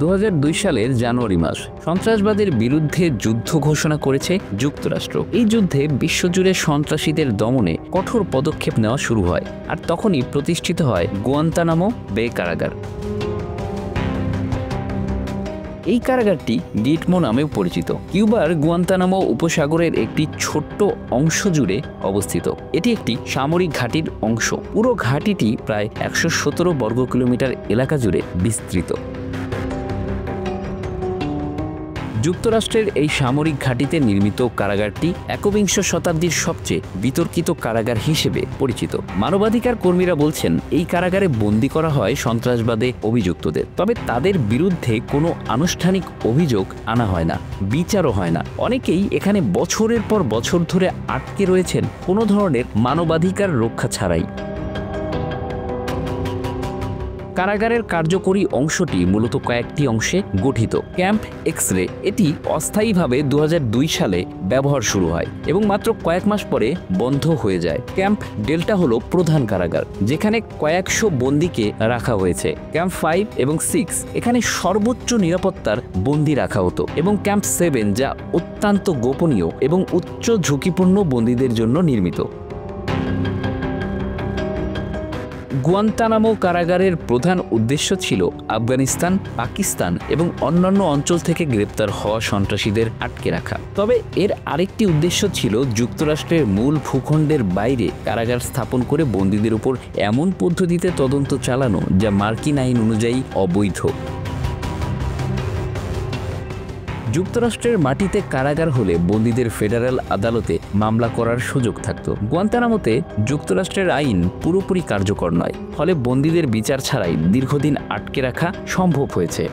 2002 সালের জানুয়ারি মাস সন্ত্রাসবাদের বিরুদ্ধে যুদ্ধ ঘোষণা করেছে যুক্তরাষ্ট্র। এই যুদ্ধে বিশ্বজুড়ে সন্ত্রাসীদের দমনে কঠোর পদক্ষেপ নেওয়া শুরু হয়, আর তখনই প্রতিষ্ঠিত হয় গুয়ান্তানামো বে কারাগার। এই কারাগারটি গিটমো নামেও পরিচিত। কিউবার গুয়ান্তানামো উপসাগরের একটি ছোট্ট অংশ জুড়ে অবস্থিত। এটি একটি সামরিক ঘাঁটির অংশ। পুরো ঘাঁটিটি প্রায় 117 বর্গ কিলোমিটার এলাকা জুড়ে বিস্তৃত। যুক্তরাষ্ট্রের এই সামরিক ঘাঁটিতে নির্মিত কারাগারটি একবিংশ শতাব্দীর সবচেয়ে বিতর্কিত কারাগার হিসেবে পরিচিত। মানবাধিকার কর্মীরা বলছেন, এই কারাগারে বন্দী করা হয় সন্ত্রাসবাদে অভিযুক্তদের, তবে তাদের বিরুদ্ধে কোনো আনুষ্ঠানিক অভিযোগ আনা হয় না, বিচারও হয় না। অনেকেই এখানে বছরের পর বছর ধরে আটকে রয়েছেন কোনো ধরনের মানবাধিকার রক্ষা ছাড়াই। কারাগারের কার্যকরী অংশটি মূলত কয়েকটি অংশে গঠিত। ক্যাম্প এক্স-রে এটি অস্থায়ীভাবে 2002 সালে ব্যবহার শুরু হয় এবং মাত্র কয়েক মাস পরে বন্ধ হয়ে যায়। ক্যাম্প ডেল্টা হলো প্রধান কারাগার, যেখানে কয়েকশো বন্দীকে রাখা হয়েছে। ক্যাম্প 5 এবং 6 এখানে সর্বোচ্চ নিরাপত্তার বন্দী রাখা হতো, এবং ক্যাম্প 7 যা অত্যন্ত গোপনীয় এবং উচ্চ ঝুঁকিপূর্ণ বন্দীদের জন্য নির্মিত। গুয়ান্তানামো কারাগারের প্রধান উদ্দেশ্য ছিল আফগানিস্তান, পাকিস্তান এবং অন্যান্য অঞ্চল থেকে গ্রেপ্তার হওয়া সন্ত্রাসীদের আটকে রাখা। তবে এর আরেকটি উদ্দেশ্য ছিল যুক্তরাষ্ট্রের মূল ভূখণ্ডের বাইরে কারাগার স্থাপন করে বন্দীদের উপর এমন পদ্ধতিতে তদন্ত চালানো যা মার্কিন আইন অনুযায়ী অবৈধ। যুক্তরাষ্ট্রের মাটিতে কারাগার হলে বন্দীদের ফেডারেল আদালতে মামলা করার সুযোগ থাকত। গুয়ান্তানামোতে যুক্তরাষ্ট্রের আইন পুরোপুরি কার্যকর নয়, ফলে বন্দীদের বিচার ছাড়াই দীর্ঘদিন আটকে রাখা সম্ভব হয়েছে।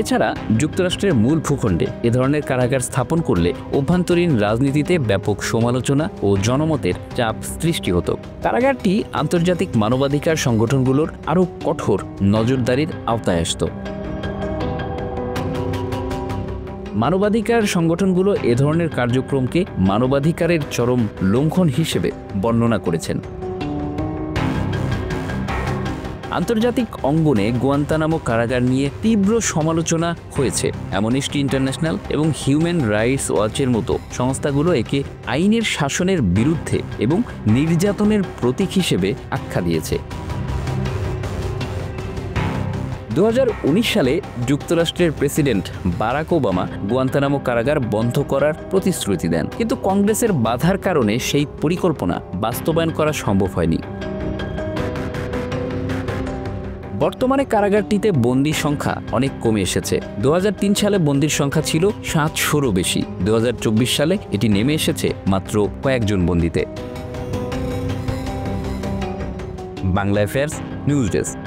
এছাড়া যুক্তরাষ্ট্রের মূল ভূখণ্ডে এ ধরনের কারাগার স্থাপন করলে অভ্যন্তরীণ রাজনীতিতে ব্যাপক সমালোচনা ও জনমতের চাপ সৃষ্টি হতো। কারাগারটি আন্তর্জাতিক মানবাধিকার সংগঠনগুলোর আরও কঠোর নজরদারির আওতায় আসত। মানবাধিকার সংগঠনগুলো এ ধরনের কার্যক্রমকে মানবাধিকারের চরম লঙ্ঘন হিসেবে বর্ণনা করেছেন। আন্তর্জাতিক অঙ্গনে গুয়ান্তানামো কারাগার নিয়ে তীব্র সমালোচনা হয়েছে। অ্যামনেস্টি ইন্টারন্যাশনাল এবং হিউম্যান রাইটস ওয়াচের মতো সংস্থাগুলো একে আইনের শাসনের বিরুদ্ধে এবং নির্যাতনের প্রতীক হিসেবে আখ্যা দিয়েছে। 2019 সালে যুক্তরাষ্ট্রের প্রেসিডেন্ট বারাক ওবামা গুয়ান্তানামো কারাগার বন্ধ করার প্রতিশ্রুতি দেন, কিন্তু কংগ্রেসের বাধার কারণে সেই পরিকল্পনা বাস্তবায়ন করা সম্ভব হয়নি। বর্তমানে কারাগারটিতে বন্দির সংখ্যা অনেক কমে এসেছে। 2003 সালে বন্দির সংখ্যা ছিল 700-রও বেশি। 2024 সালে এটি নেমে এসেছে মাত্র কয়েকজন বন্দিতে। Bangla affairs news desk.